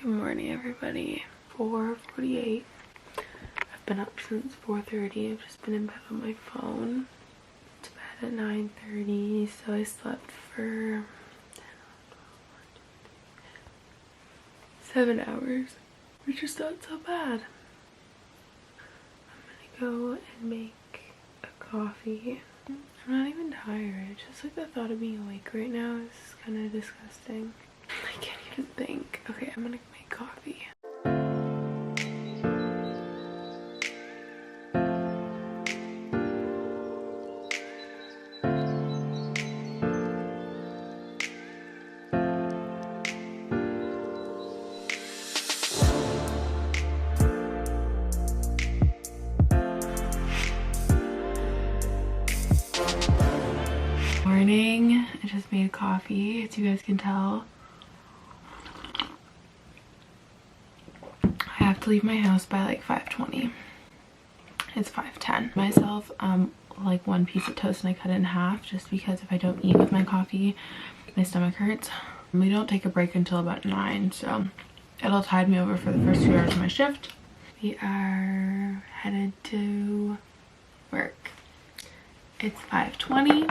Good morning, everybody. 4:48. I've been up since 4:30. I've just been in bed on my phone. To bed at 9:30, so I slept for 7 hours, which is not so bad. I'm gonna go and make a coffee. I'm not even tired. Just like the thought of being awake right now is kind of disgusting. I can't even think. Okay, I'm gonna make coffee. Morning. I just made coffee, as you guys can tell. I have to leave my house by like 5:20. It's 5:10. Myself like one piece of toast and I cut it in half just because if I don't eat with my coffee, my stomach hurts. We don't take a break until about 9, so it'll tide me over for the first 2 hours of my shift. We are headed to work. It's 5:20.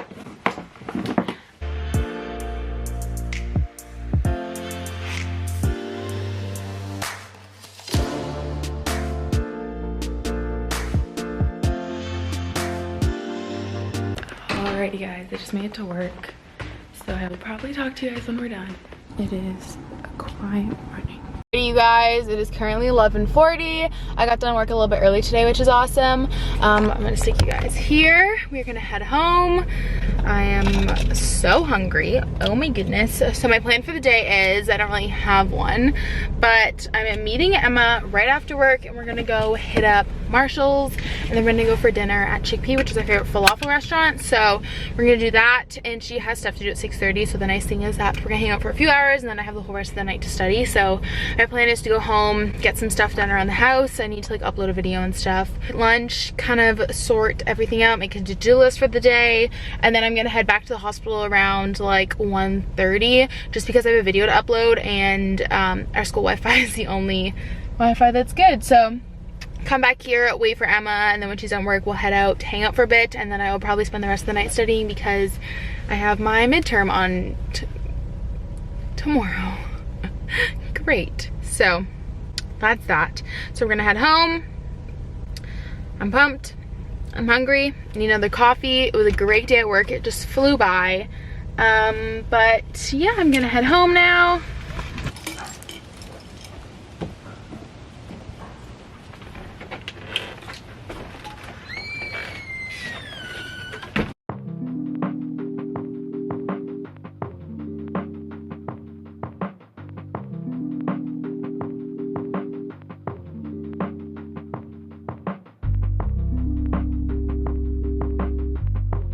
Alrighty guys, I just made it to work, so I will probably talk to you guys when we're done. It is a quiet morning. Hey you guys, it is currently 11:40. I got done work a little bit early today, which is awesome. I'm gonna stick you guys here. We're gonna head home. I am so hungry. Oh my goodness. So my plan for the day is, I don't really have one, but I'm meeting Emma right after work and we're gonna go hit up Marshall's and then we're gonna go for dinner at Chickpea, which is our favorite falafel restaurant. So we're gonna do that, and she has stuff to do at 6:30. So the nice thing is that we're gonna hang out for a few hours and then I have the whole rest of the night to study. So my plan is to go home, get some stuff done around the house. I need to like upload a video and stuff. At lunch, kind of sort everything out, make a to-do list for the day, and then I'm gonna head back to the hospital around like 1:30 just because I have a video to upload, and our school Wi-Fi is the only Wi-Fi that's good. So come back here, wait for Emma, and then when she's done work we'll head out, hang out for a bit, and then I will probably spend the rest of the night studying because I have my midterm on tomorrow. Great. So that's that. So we're gonna head home. I'm pumped. I'm hungry. I need another coffee. It was a great day at work. It just flew by. But yeah, I'm gonna head home now.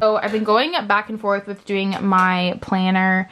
So I've been going back and forth with doing my planner,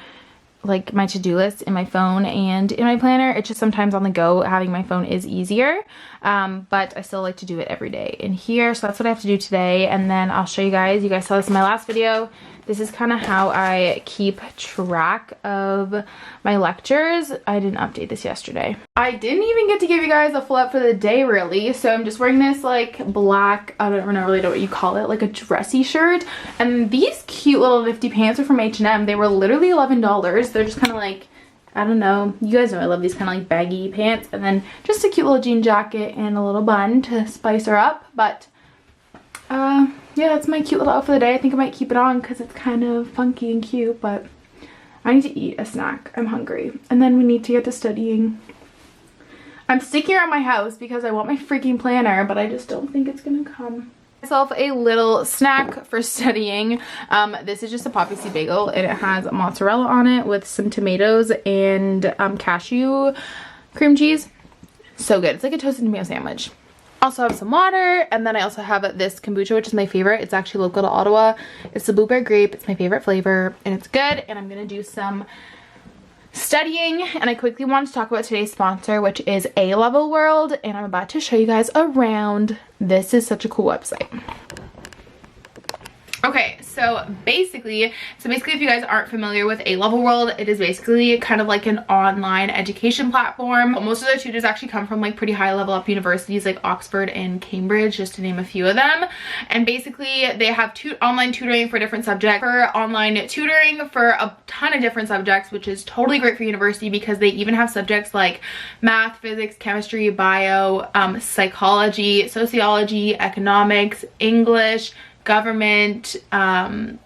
like my to-do list in my phone and in my planner. It's just sometimes on the go, having my phone is easier, but I still like to do it every day in here. So that's what I have to do today, and then I'll show you guys. You guys saw this in my last video. This is kind of how I keep track of my lectures. I didn't update this yesterday. I didn't even get to give you guys a full up for the day really. So I'm just wearing this like black, I don't really know what you call it, like a dressy shirt. And these cute little nifty pants are from H&M. They were literally $11. They're just kind of like, I don't know. You guys know I love these kind of like baggy pants. And then just a cute little jean jacket and a little bun to spice her up. But yeah, that's my cute little outfit for the day. I think I might keep it on because it's kind of funky and cute, but I need to eat a snack. I'm hungry. And then we need to get to studying. I'm sticking around my house because I want my freaking planner, but I just don't think it's gonna come. Myself a little snack for studying. This is just a poppy seed bagel and it has mozzarella on it with some tomatoes and cashew cream cheese. So good. It's like a toasted tomato sandwich. Also have some water, and then I also have this kombucha, which is my favorite. It's actually local to Ottawa. It's the blueberry grape. It's my favorite flavor and it's good. And I'm gonna do some studying, and I quickly wanted to talk about today's sponsor, which is A-Level World, and I'm about to show you guys around. This is such a cool website. Okay, So basically if you guys aren't familiar with A Level World, it is basically kind of like an online education platform. Most of their tutors actually come from like pretty high level up universities like Oxford and Cambridge, just to name a few of them. And basically they have online tutoring for different subjects, for online tutoring for a ton of different subjects, which is totally great for university because they even have subjects like math, physics, chemistry, bio, psychology, sociology, economics, English, government,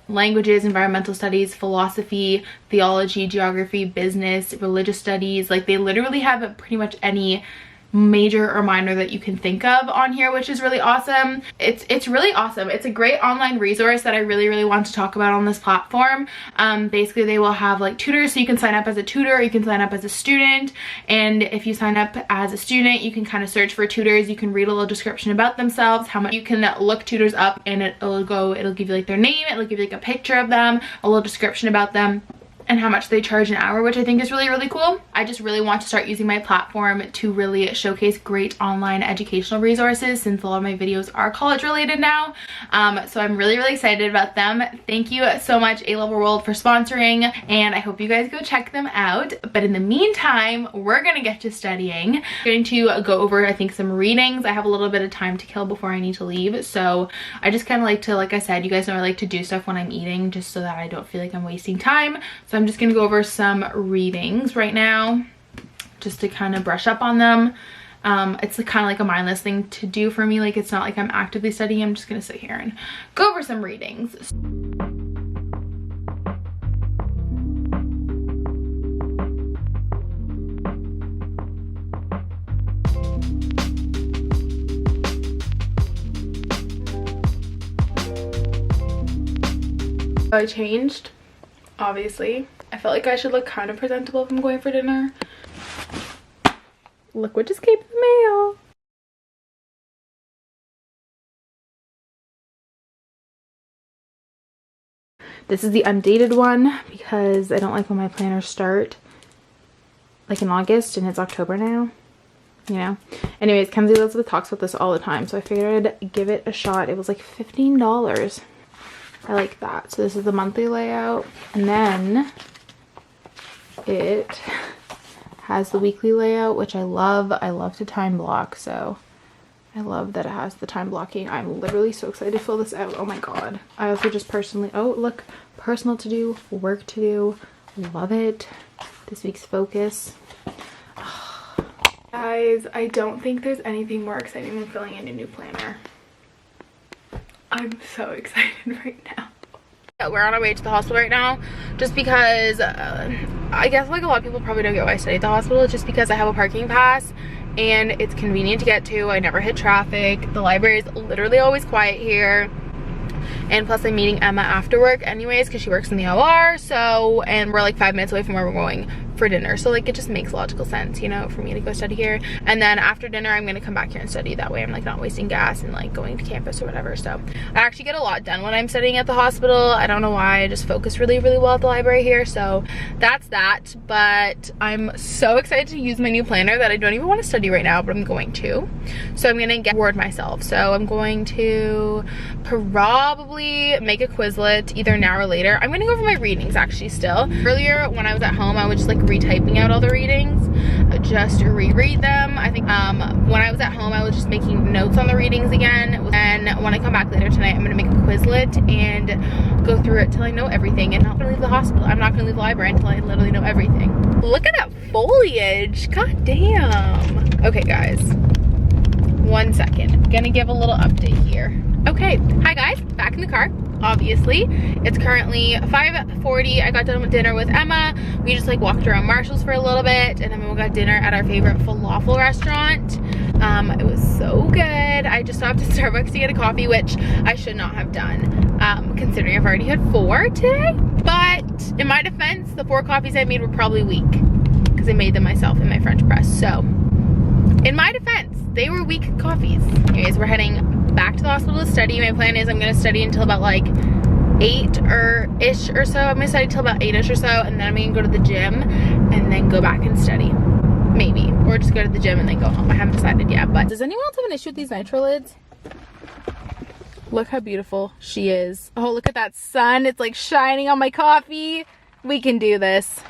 languages, environmental studies, philosophy, theology, geography, business, religious studies. Like they literally have pretty much any major or minor that you can think of on here, which is really awesome. It's really awesome. It's a great online resource that I really want to talk about on this platform. Basically they will have like tutors, so you can sign up as a tutor, or you can sign up as a student. And if you sign up as a student, you can kind of search for tutors. You can read a little description about themselves, how much you can look tutors up, and it'll give you like their name, it'll give you like a picture of them, a little description about them, and how much they charge an hour, which I think is really cool. I just really want to start using my platform to really showcase great online educational resources, since a lot of my videos are college related now. So I'm really excited about them. Thank you so much A Level World for sponsoring, and I hope you guys go check them out. But in the meantime, we're gonna get to studying. I'm going to go over, I think, some readings. I have a little bit of time to kill before I need to leave, so I just kind of like to, like I said, you guys know I like to do stuff when I'm eating just so that I don't feel like I'm wasting time. So I'm just gonna go over some readings right now just to kind of brush up on them. It's kind of like a mindless thing to do for me. Like it's not like I'm actively studying. I'm just gonna sit here and go over some readings. I changed, obviously. I felt like I should look kind of presentable if I'm going for dinner. Look what just came in the mail. This is the undated one because I don't like when my planners start like in August and it's October now, you know. Anyways, Kenzie Elizabeth talks about this all the time, so I figured I'd give it a shot. It was like $15. I like that. So this is the monthly layout, and then it has the weekly layout, which I love. I love to time block, so I love that it has the time blocking. I'm literally so excited to fill this out. Oh my god. I also just personally, oh look, personal to do, work to do, love it. This week's focus. Guys, I don't think there's anything more exciting than filling in a new planner. I'm so excited right now. We're on our way to the hospital right now just because I guess like a lot of people probably don't get why I study at the hospital. It's just because I have a parking pass and it's convenient to get to. I never hit traffic. The library is literally always quiet here. And plus I'm meeting Emma after work anyways because she works in the OR. So, and we're like 5 minutes away from where we're going for dinner. So like it just makes logical sense, you know, for me to go study here. And then after dinner, I'm gonna come back here and study. That way I'm like not wasting gas and like going to campus or whatever. So I actually get a lot done when I'm studying at the hospital. I don't know why, I just focus really well at the library here. So that's that. But I'm so excited to use my new planner that I don't even want to study right now, but I'm going to. So I'm gonna reward myself. So I'm going to probably make a Quizlet either now or later. I'm gonna go over my readings actually still. Earlier when I was at home, I would just like retyping out all the readings, just reread them. I think when I was at home, I was just making notes on the readings again. And when I come back later tonight, I'm gonna make a Quizlet and go through it till I know everything, and not gonna leave the hospital. I'm not gonna leave the library until I literally know everything. Look at that foliage, god damn. Okay guys, 1 second, gonna give a little update here. Okay, hi guys, back in the car. Obviously, it's currently 5:40. I got done with dinner with Emma. We just like walked around Marshall's for a little bit, and then we got dinner at our favorite falafel restaurant. It was so good. I just stopped at Starbucks to get a coffee, which I should not have done, considering I've already had 4 today. But in my defense, the 4 coffees I made were probably weak because I made them myself in my French press. So in my defense, they were weak coffees. Anyways, we're heading back to the hospital to study. My plan is I'm gonna study until about like 8-ish or so. I'm gonna study till about 8-ish or so, and then I'm gonna go to the gym and then go back and study. Maybe. Or just go to the gym and then go home. I haven't decided yet, but does anyone else have an issue with these nitro lids? Look how beautiful she is. Oh, look at that sun. It's like shining on my coffee. We can do this.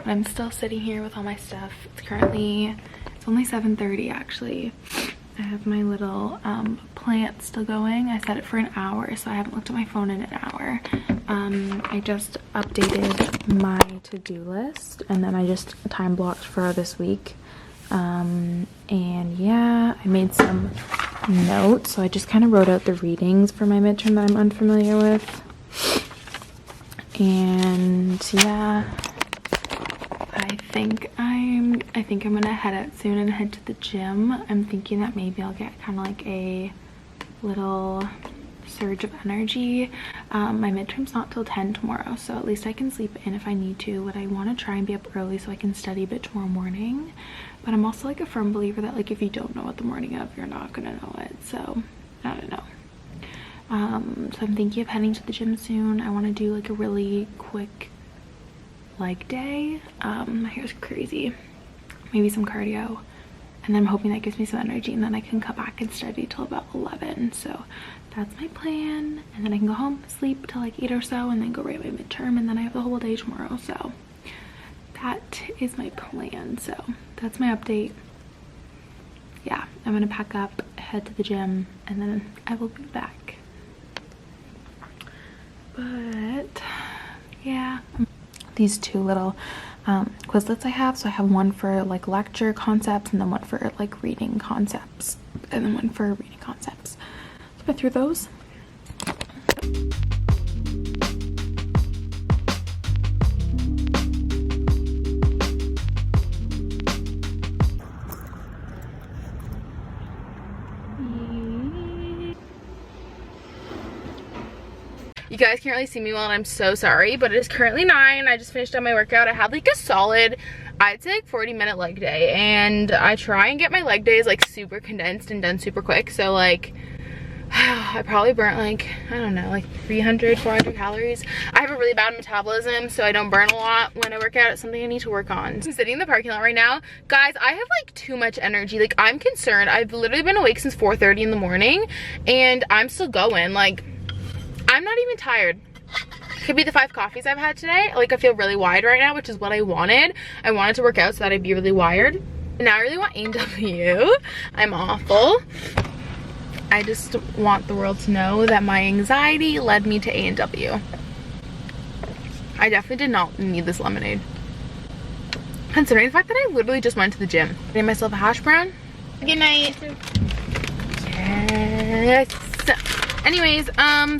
I'm still sitting here with all my stuff. It's only 7:30 actually. I have my little plant still going. I set it for an hour, so I haven't looked at my phone in an hour. I just updated my to-do list, and then I just time blocked for this week. And yeah, I made some notes. So I just kind of wrote out the readings for my midterm that I'm unfamiliar with. And yeah, I think I'm gonna head out soon and head to the gym. I'm thinking that maybe I'll get kind of like a little surge of energy. My midterm's not till 10 tomorrow, so at least I can sleep in if I need to. But I want to try and be up early so I can study a bit tomorrow morning. But I'm also like a firm believer that like if you don't know what the morning of, you're not gonna know it. So I don't know. So I'm thinking of heading to the gym soon. I want to do like a really quick leg day. My hair's crazy. Maybe some cardio, and then I'm hoping that gives me some energy, and then I can come back and study till about 11. So that's my plan, and then I can go home, sleep till like 8 or so, and then go write my midterm, and then I have the whole day tomorrow. So that is my plan. So that's my update. Yeah, I'm gonna pack up, head to the gym, and then I will be back. But yeah, these two little Quizlets I have. So I have one for like lecture concepts, and then one for like reading concepts, and then one for reading concepts. So I threw those. You guys can't really see me well, and I'm so sorry, but it is currently 9. I just finished up my workout. I had like a solid, I'd say like 40-minute leg day, and I try and get my leg days like super condensed and done super quick. So like I probably burnt like, I don't know, like 300, 400 calories. I have a really bad metabolism, so I don't burn a lot when I work out. It's something I need to work on. I'm sitting in the parking lot right now. Guys, I have like too much energy. Like I'm concerned. I've literally been awake since 4:30 in the morning, and I'm still going. Like I'm not even tired. Could be the 5 coffees I've had today. Like I feel really wide right now, which is what I wanted. I wanted to work out so that I'd be really wired. And now I really want A&W. I'm awful. I just want the world to know that my anxiety led me to A&W. I definitely did not need this lemonade. Considering the fact that I literally just went to the gym. Made myself a hash brown. Good night. Yes. Anyways,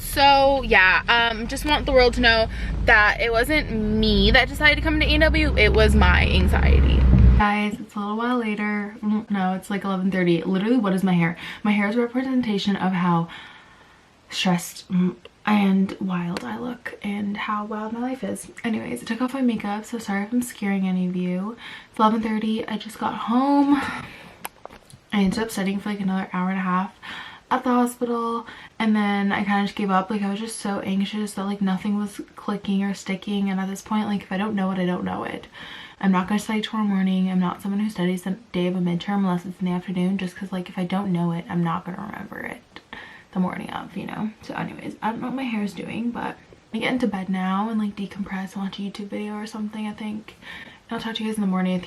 so yeah, just want the world to know that it wasn't me that decided to come to A&W, it was my anxiety. Guys, it's a little while later. No, it's like 11:30. Literally, what is my hair? My hair is a representation of how stressed and wild I look and how wild my life is. Anyways, I took off my makeup, so sorry if I'm scaring any of you. It's 11:30. I just got home. I ended up studying for like another hour and a half at the hospital, and then I kind of just gave up. Like I was just so anxious that like nothing was clicking or sticking, and at this point, like if I don't know it, I don't know it. I'm not going to study tomorrow morning. I'm not someone who studies the day of a midterm unless it's in the afternoon, just because like if I don't know it, I'm not going to remember it. the morning of, you know. So anyways, I don't know what my hair is doing, but I get into bed now and like decompress and watch a YouTube video or something, I think. I'll talk to you guys in the morning. I think